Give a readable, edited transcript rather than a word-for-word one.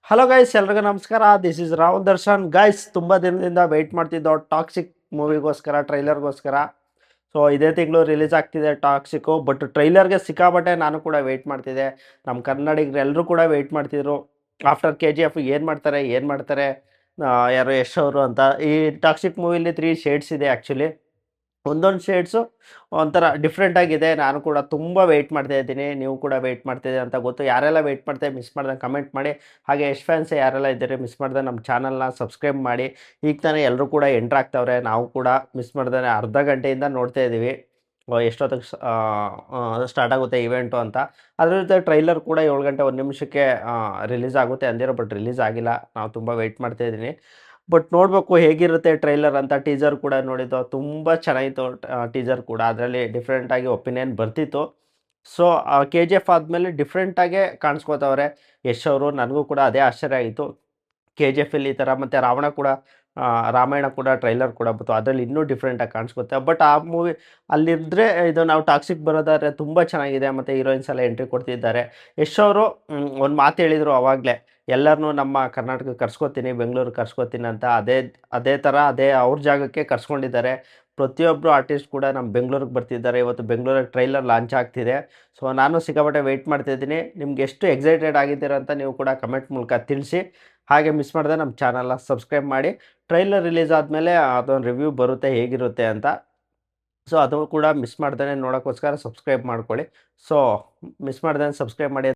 Hello guys, ಎಲ್ರಿಗೂ ನಮಸ್ಕಾರ. This is Rahul Darshan. Guys, ತುಂಬ ದಿನದಿಂದ ವೆಯ್ಟ್ ಮಾಡ್ತಿದ್ದೋ ಟಾಕ್ಸಿಕ್ ಮೂವಿಗೋಸ್ಕರ, ಟ್ರೈಲರ್ಗೋಸ್ಕರ. ಸೊ ಇದೇ ತಿಂಗಳು ರಿಲೀಸ್ ಆಗ್ತಿದೆ ಟಾಕ್ಸಿಕ್ಕು. ಬಟ್ ಟ್ರೈಲರ್ಗೆ ಸಿಕ್ಕಾಪಟ್ಟೆ ನಾನು ಕೂಡ ವೆಯ್ಟ್ ಮಾಡ್ತಿದ್ದೆ. ನಮ್ಮ ಕನ್ನಡಿಗರು ಎಲ್ಲರೂ ಕೂಡ ವೆಯ್ಟ್ ಮಾಡ್ತಿದ್ರು. ಆಫ್ಟರ್ ಕೆ ಜಿ ಎಫ್ ಏನು ಮಾಡ್ತಾರೆ ಯಾರು ಯಶ್ ಅವರು ಅಂತ. ಈ ಟಾಕ್ಸಿಕ್ ಮೂವಿಲಿ 3 ಶೇಡ್ಸ್ ಇದೆ ಆ್ಯಕ್ಚುಲಿ. ಒಂದೊಂದು ಶೇಡ್ಸು ಒಂಥರ ಡಿಫ್ರೆಂಟ್ ಆಗಿದೆ. ನಾನು ಕೂಡ ತುಂಬ ವೆಯ್ಟ್ ಮಾಡ್ತಾ ಇದ್ದೀನಿ. ನೀವು ಕೂಡ ವೆಯ್ಟ್ ಮಾಡ್ತಿದ್ದೀರಿ ಅಂತ ಗೊತ್ತು. ಯಾರೆಲ್ಲ ವೆಯ್ಟ್ ಮಾಡ್ತಾ ಮಿಸ್ ಮಾಡ್ದಂಗೆ ಕಮೆಂಟ್ ಮಾಡಿ. ಹಾಗೆ ಯಶ್ ಫ್ಯಾನ್ಸ್ ಯಾರೆಲ್ಲ ಇದ್ದೀರಿ ಮಿಸ್ ಮಾಡ್ದೆ ನಮ್ಮ ಚಾನಲ್ನ ಸಬ್ಸ್ಕ್ರೈಬ್ ಮಾಡಿ. ಈಗ ತಾನೇ ಎಲ್ಲರೂ ಕೂಡ ಎಂಟ್ರ್ ಆಗ್ತಾವ್ರೆ. ನಾವು ಕೂಡ ಮಿಸ್ ಮಾಡ್ದೇ ಅರ್ಧ ಗಂಟೆಯಿಂದ ನೋಡ್ತಾ ಇದ್ದೀವಿ. ಎಷ್ಟೊತ್ತಿಗೆ ಸ್ಟಾರ್ಟ್ ಆಗುತ್ತೆ ಇವೆಂಟು ಅಂತ. ಅದ್ರ ಜೊತೆ ಟ್ರೈಲರ್ ಕೂಡ 7 ಗಂಟೆ 1 ನಿಮಿಷಕ್ಕೆ ರಿಲೀಸ್ ಆಗುತ್ತೆ ಅಂದಿರೋ, ಬಟ್ ರಿಲೀಸ್ ಆಗಿಲ್ಲ. ನಾವು ತುಂಬ ವೆಯ್ಟ್ ಮಾಡ್ತಾ ಇದ್ದೀನಿ. ಬಟ್ ನೋಡಬೇಕು ಹೇಗಿರುತ್ತೆ ಟ್ರೈಲರ್ ಅಂತ. ಟೀಸರ್ ಕೂಡ ನೋಡಿದ್ದು ತುಂಬ ಚೆನ್ನಾಗಿತ್ತು. ಟೀಸರ್ ಕೂಡ ಅದರಲ್ಲಿ ಡಿಫ್ರೆಂಟಾಗಿ ಒಪಿನಿಯನ್ ಬರ್ತಿತ್ತು. ಸೊ ಕೆ ಜಿ ಎಫ್ ಆದಮೇಲೆ ಡಿಫ್ರೆಂಟಾಗೇ ಕಾಣಿಸ್ಕೋತವ್ರೆ ಯಶ್ ಅವರು. ನನಗೂ ಕೂಡ ಅದೇ ಆಶ್ಚರ್ಯ ಆಯಿತು. ಕೆ ಜಿ ಎಫಲ್ಲಿ ಈ ಥರ, ಮತ್ತು ರಾವಣ ಕೂಡ, ರಾಮಾಯಣ ಕೂಡ ಟ್ರೈಲರ್ ಕೂಡ ಬಂತು. ಅದರಲ್ಲಿ ಇನ್ನೂ ಡಿಫ್ರೆಂಟಾಗಿ ಕಾಣಿಸ್ಕೊತ್ತೆ. ಬಟ್ ಆ ಮೂವಿ ಅಲ್ಲಿದ್ದರೆ ಇದು ನಾವು ಟಾಕ್ಸಿಕ್ ಬರೋದಾದ್ರೆ ತುಂಬ ಚೆನ್ನಾಗಿದೆ. ಮತ್ತು ಹೀರೋಯಿನ್ಸ್ ಎಲ್ಲ ಎಂಟ್ರಿ ಕೊಡ್ತಿದ್ದಾರೆ. ಯಶ್ ಅವರು ಒಂದು ಮಾತು ಹೇಳಿದರು ಆವಾಗಲೇ, ಎಲ್ಲರನ್ನೂ ನಮ್ಮ ಕರ್ನಾಟಕಕ್ಕೆ ಕರ್ಸ್ಕೊತೀನಿ, ಬೆಂಗಳೂರಿಗೆ ಕರ್ಸ್ಕೊತೀನಿ ಅಂತ. ಅದೇ ಅದೇ ಥರ ಅವ್ರ ಜಾಗಕ್ಕೆ ಕರ್ಸ್ಕೊಂಡಿದ್ದಾರೆ. ಪ್ರತಿಯೊಬ್ಬರು ಆರ್ಟಿಸ್ಟ್ ಕೂಡ ನಮ್ಮ ಬೆಂಗಳೂರಿಗೆ ಬರ್ತಿದ್ದಾರೆ. ಇವತ್ತು ಬೆಂಗಳೂರಲ್ಲಿ ಟ್ರೈಲರ್ ಲಾಂಚ್ ಆಗ್ತಿದೆ. ಸೊ ನಾನು ಸಿಕ್ಕಾಪಟ್ಟೆ ವೆಯ್ಟ್ ಮಾಡ್ತಿದ್ದೀನಿ. ನಿಮ್ಗೆ ಎಷ್ಟು ಎಕ್ಸೈಟೆಡ್ ಆಗಿದ್ದೀರಾ ಅಂತ ನೀವು ಕೂಡ ಕಮೆಂಟ್ ಮೂಲಕ ತಿಳಿಸಿ. ಹಾಗೆ ಮಿಸ್ ಮಾಡದೆ ನಮ್ಮ ಚಾನಲ್ನ ಸಬ್ಸ್ಕ್ರೈಬ್ ಮಾಡಿ. ಟ್ರೈಲರ್ ರಿಲೀಸ್ ಆದಮೇಲೆ ಅದೊಂದು ರಿವ್ಯೂ ಬರುತ್ತೆ ಹೇಗಿರುತ್ತೆ ಅಂತ. ಸೊ ಅದು ಕೂಡ ಮಿಸ್ ಮಾಡ್ದೇ ನೋಡೋಕ್ಕೋಸ್ಕರ ಸಬ್ಸ್ಕ್ರೈಬ್ ಮಾಡ್ಕೊಳ್ಳಿ. ಸೊ ಮಿಸ್ ಮಾಡ್ದೇ ಸಬ್ಸ್ಕ್ರೈಬ್ ಮಾಡಿ.